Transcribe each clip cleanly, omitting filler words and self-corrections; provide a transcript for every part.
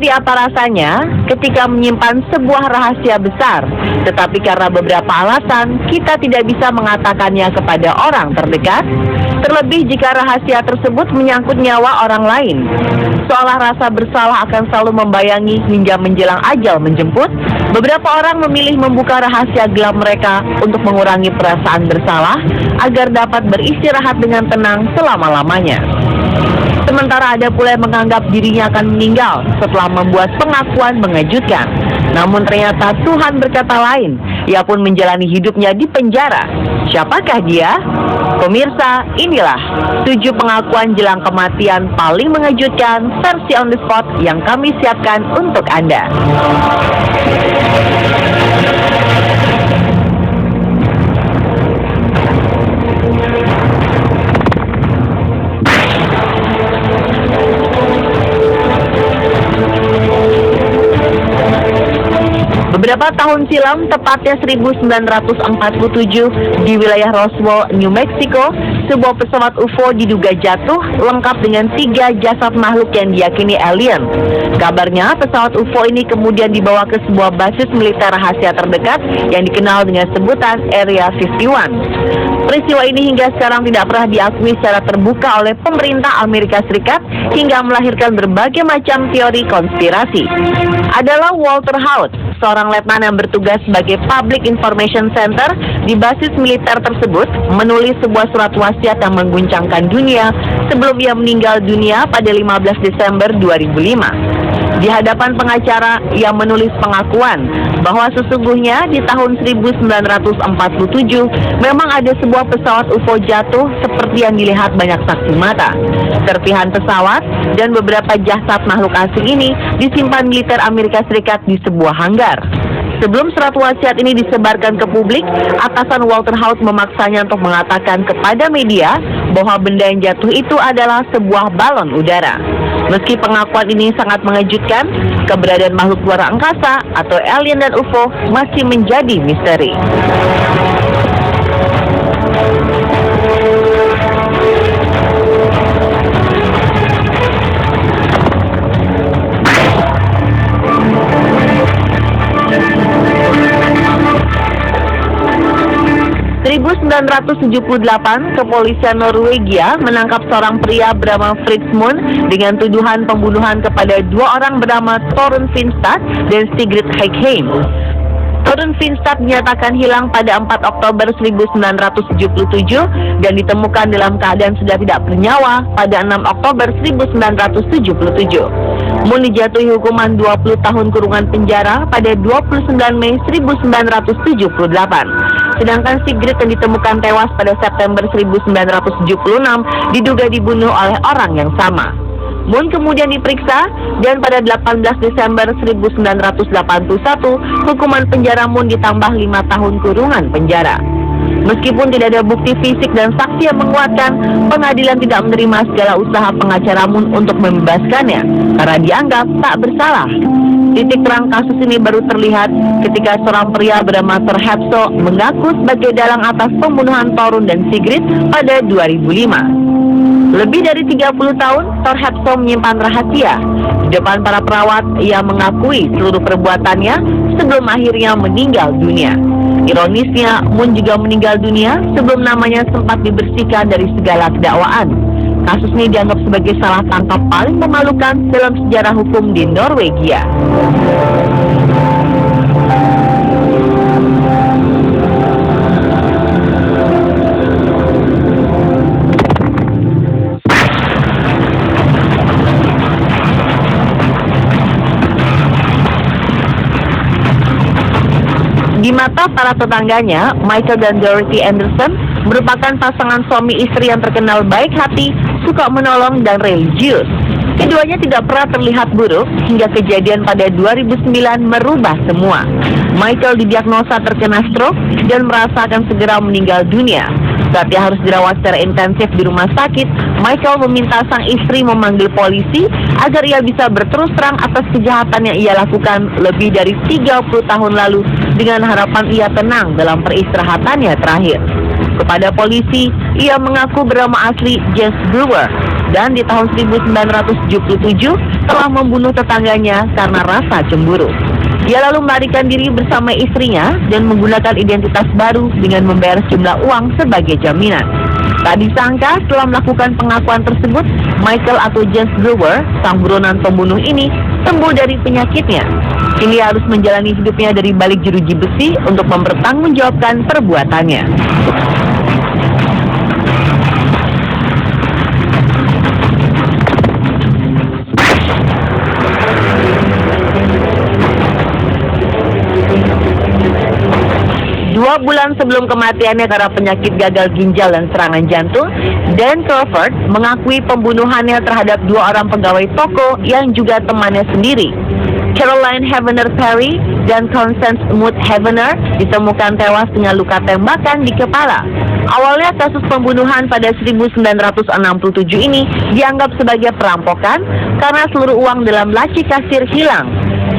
Seperti apa rasanya ketika menyimpan sebuah rahasia besar, tetapi karena beberapa alasan kita tidak bisa mengatakannya kepada orang terdekat? Terlebih jika rahasia tersebut menyangkut nyawa orang lain. Seolah rasa bersalah akan selalu membayangi hingga menjelang ajal menjemput, beberapa orang memilih membuka rahasia gelap mereka untuk mengurangi perasaan bersalah agar dapat beristirahat dengan tenang selama-lamanya. Sementara ada pula yang menganggap dirinya akan meninggal setelah membuat pengakuan mengejutkan. Namun ternyata Tuhan berkata lain, ia pun menjalani hidupnya di penjara. Siapakah dia? Pemirsa, inilah 7 pengakuan jelang kematian paling mengejutkan versi on the spot yang kami siapkan untuk Anda. Beberapa tahun silam, tepatnya 1947, di wilayah Roswell, New Mexico, sebuah pesawat UFO diduga jatuh lengkap dengan 3 jasad makhluk yang diyakini alien. Kabarnya, pesawat UFO ini kemudian dibawa ke sebuah basis militer rahasia terdekat yang dikenal dengan sebutan Area 51. Peristiwa ini hingga sekarang tidak pernah diakui secara terbuka oleh pemerintah Amerika Serikat hingga melahirkan berbagai macam teori konspirasi. Adalah Walter Haut, seorang letnan yang bertugas sebagai Public Information Center di basis militer tersebut, menulis sebuah surat wasiat yang mengguncangkan dunia sebelum ia meninggal dunia pada 15 Desember 2005. Di hadapan pengacara, ia menulis pengakuan bahwa sesungguhnya di tahun 1947 memang ada sebuah pesawat UFO jatuh seperti yang dilihat banyak saksi mata. Serpihan pesawat dan beberapa jasad makhluk asing ini disimpan militer Amerika Serikat di sebuah hanggar. Sebelum surat wasiat ini disebarkan ke publik, atasan Walter Haut memaksanya untuk mengatakan kepada media bahwa benda yang jatuh itu adalah sebuah balon udara. Meski pengakuan ini sangat mengejutkan, keberadaan makhluk luar angkasa atau alien dan UFO masih menjadi misteri. 1978, kepolisian Norwegia menangkap seorang pria bernama Fritz Moon dengan tuduhan pembunuhan kepada 2 orang bernama Torunn Finstad dan Sigrid Heikheim. Torunn Finstad dinyatakan hilang pada 4 Oktober 1977 dan ditemukan dalam keadaan sudah tidak bernyawa pada 6 Oktober 1977. Moon dijatuhi hukuman 20 tahun kurungan penjara pada 29 Mei 1978. Sedangkan Sigrid yang ditemukan tewas pada September 1976 diduga dibunuh oleh orang yang sama. Moon kemudian diperiksa dan pada 18 Desember 1981 hukuman penjara Moon ditambah 5 tahun kurungan penjara. Meskipun tidak ada bukti fisik dan saksi yang menguatkan, pengadilan tidak menerima segala usaha pengacara Moon untuk membebaskannya karena dianggap tak bersalah. Titik terang kasus ini baru terlihat ketika seorang pria bernama Thor Hepso mengaku sebagai dalang atas pembunuhan Torunn dan Sigrid pada 2005. Lebih dari 30 tahun, Thor Hepso menyimpan rahasia. Di depan para perawat, ia mengakui seluruh perbuatannya sebelum akhirnya meninggal dunia. Ironisnya, Moon juga meninggal dunia sebelum namanya sempat dibersihkan dari segala dakwaan. Kasus ini dianggap sebagai salah tangkap paling memalukan dalam sejarah hukum di Norwegia. Di mata para tetangganya, Michael dan Dorothy Anderson merupakan pasangan suami istri yang terkenal baik hati, suka menolong, dan religius. Keduanya tidak pernah terlihat buruk hingga kejadian pada 2009 merubah semua. Michael didiagnosa terkena stroke dan merasa akan segera meninggal dunia. Saat ia harus dirawat secara intensif di rumah sakit, Michael meminta sang istri memanggil polisi agar ia bisa berterus terang atas kejahatan yang ia lakukan lebih dari 30 tahun lalu dengan harapan ia tenang dalam peristirahatannya terakhir. Kepada polisi, ia mengaku bernama asli James Brewer. dan di tahun 1977 telah membunuh tetangganya karena rasa cemburu. Dia lalu melarikan diri bersama istrinya dan menggunakan identitas baru dengan membayar sejumlah uang sebagai jaminan. Tak disangka setelah melakukan pengakuan tersebut, Michael atau James Brewer, sang buronan pembunuh ini, sembuh dari penyakitnya. Kini harus menjalani hidupnya dari balik jeruji besi untuk mempertanggungjawabkan perbuatannya. Dua bulan sebelum kematiannya karena penyakit gagal ginjal dan serangan jantung, Dan Crawford mengakui pembunuhannya terhadap dua orang pegawai toko yang juga temannya sendiri. Caroline Havener Perry dan Constance Mood Havener ditemukan tewas dengan luka tembakan di kepala. Awalnya kasus pembunuhan pada 1967 ini dianggap sebagai perampokan karena seluruh uang dalam laci kasir hilang.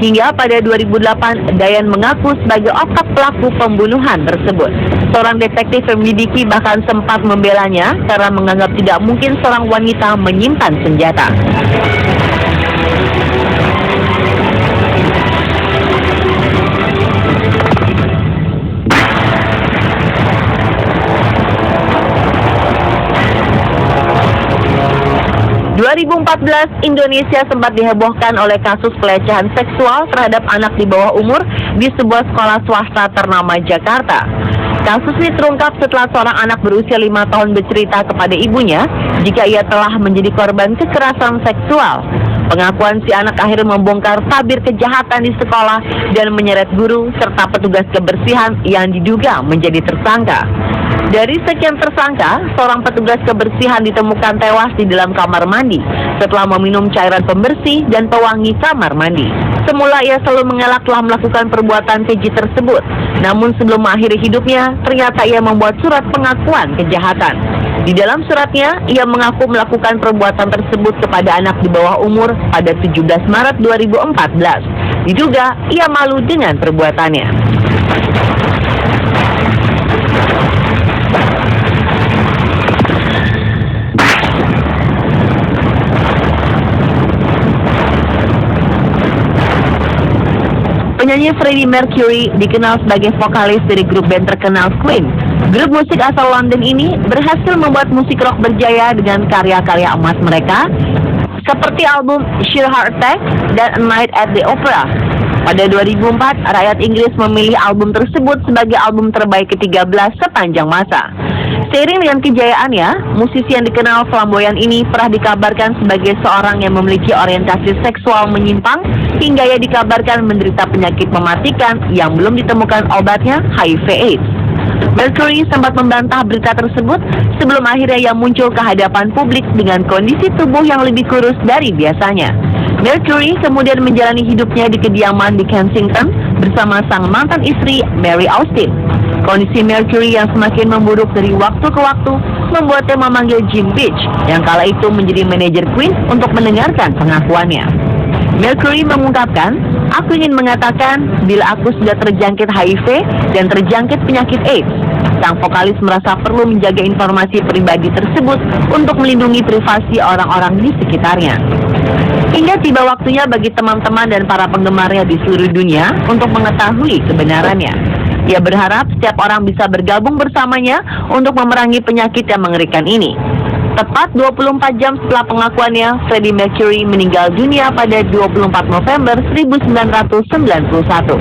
Hingga pada 2008, Diane mengaku sebagai otak pelaku pembunuhan tersebut. Seorang detektif yang menyelidiki bahkan sempat membelanya karena menganggap tidak mungkin seorang wanita menyimpan senjata. Tahun 2014, Indonesia sempat dihebohkan oleh kasus pelecehan seksual terhadap anak di bawah umur di sebuah sekolah swasta ternama Jakarta. Kasus ini terungkap setelah seorang anak berusia 5 tahun bercerita kepada ibunya jika ia telah menjadi korban kekerasan seksual. Pengakuan si anak akhirnya membongkar tabir kejahatan di sekolah dan menyeret guru serta petugas kebersihan yang diduga menjadi tersangka. Dari sekian tersangka, seorang petugas kebersihan ditemukan tewas di dalam kamar mandi setelah meminum cairan pembersih dan pewangi kamar mandi. Semula ia selalu mengelak telah melakukan perbuatan keji tersebut. Namun sebelum mengakhiri hidupnya, ternyata ia membuat surat pengakuan kejahatan. Di dalam suratnya, ia mengaku melakukan perbuatan tersebut kepada anak di bawah umur pada 17 Maret 2014. Diduga ia malu dengan perbuatannya. Penyanyi Freddie Mercury dikenal sebagai vokalis dari grup band terkenal Queen. Grup musik asal London ini berhasil membuat musik rock berjaya dengan karya-karya emas mereka seperti album Sheer Heart Attack dan A Night at the Opera. Pada 2004, rakyat Inggris memilih album tersebut sebagai album terbaik ke-13 sepanjang masa. Seiring dengan kejayaannya, musisi yang dikenal flamboyan ini pernah dikabarkan sebagai seorang yang memiliki orientasi seksual menyimpang hingga ia dikabarkan menderita penyakit mematikan yang belum ditemukan obatnya, HIV/AIDS. Mercury sempat membantah berita tersebut sebelum akhirnya ia muncul ke hadapan publik dengan kondisi tubuh yang lebih kurus dari biasanya. Mercury kemudian menjalani hidupnya di kediaman di Kensington bersama sang mantan istri Mary Austin. Kondisi Mercury yang semakin memburuk dari waktu ke waktu membuatnya memanggil Jim Beach yang kala itu menjadi manajer Queen untuk mendengarkan pengakuannya. Mercury mengungkapkan, "Aku ingin mengatakan bila aku sudah terjangkit HIV dan terjangkit penyakit AIDS." Sang vokalis merasa perlu menjaga informasi pribadi tersebut untuk melindungi privasi orang-orang di sekitarnya. Hingga tiba waktunya bagi teman-teman dan para penggemarnya di seluruh dunia untuk mengetahui kebenarannya. Ia berharap setiap orang bisa bergabung bersamanya untuk memerangi penyakit yang mengerikan ini. Tepat 24 jam setelah pengakuannya, Freddie Mercury meninggal dunia pada 24 November 1991.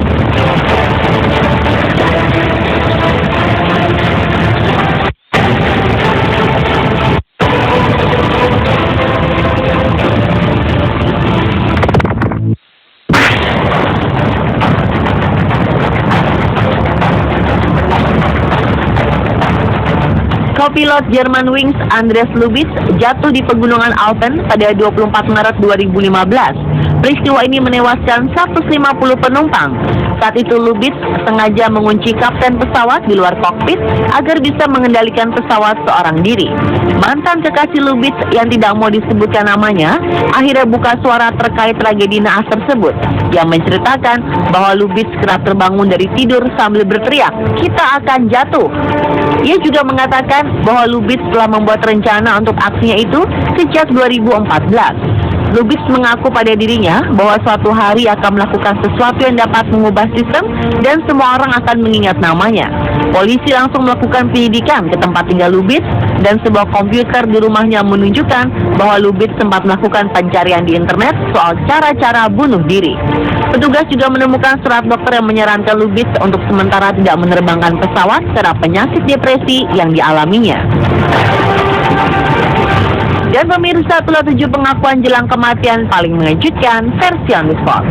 Kopilot Germanwings Andreas Lubitz jatuh di pegunungan Alpen pada 24 Maret 2015. Peristiwa ini menewaskan 150 penumpang. Saat itu Lubitz sengaja mengunci kapten pesawat di luar kokpit agar bisa mengendalikan pesawat seorang diri. Mantan kekasih Lubitz yang tidak mau disebutkan namanya akhirnya buka suara terkait tragedi naas tersebut, yang menceritakan bahwa Lubitz kerap terbangun dari tidur sambil berteriak, "Kita akan jatuh." Ia juga mengatakan bahwa Lubitz telah membuat rencana untuk aksinya itu sejak 2014. Lubitz mengaku pada dirinya bahwa suatu hari akan melakukan sesuatu yang dapat mengubah sistem dan semua orang akan mengingat namanya. Polisi langsung melakukan penyidikan ke tempat tinggal Lubitz dan sebuah komputer di rumahnya menunjukkan bahwa Lubitz sempat melakukan pencarian di internet soal cara-cara bunuh diri. Petugas juga menemukan surat dokter yang menyarankan Lubitz untuk sementara tidak menerbangkan pesawat karena penyakit depresi yang dialaminya. Dan pemirsa, itulah 7 pengakuan jelang kematian paling mengejutkan versi On The Spot.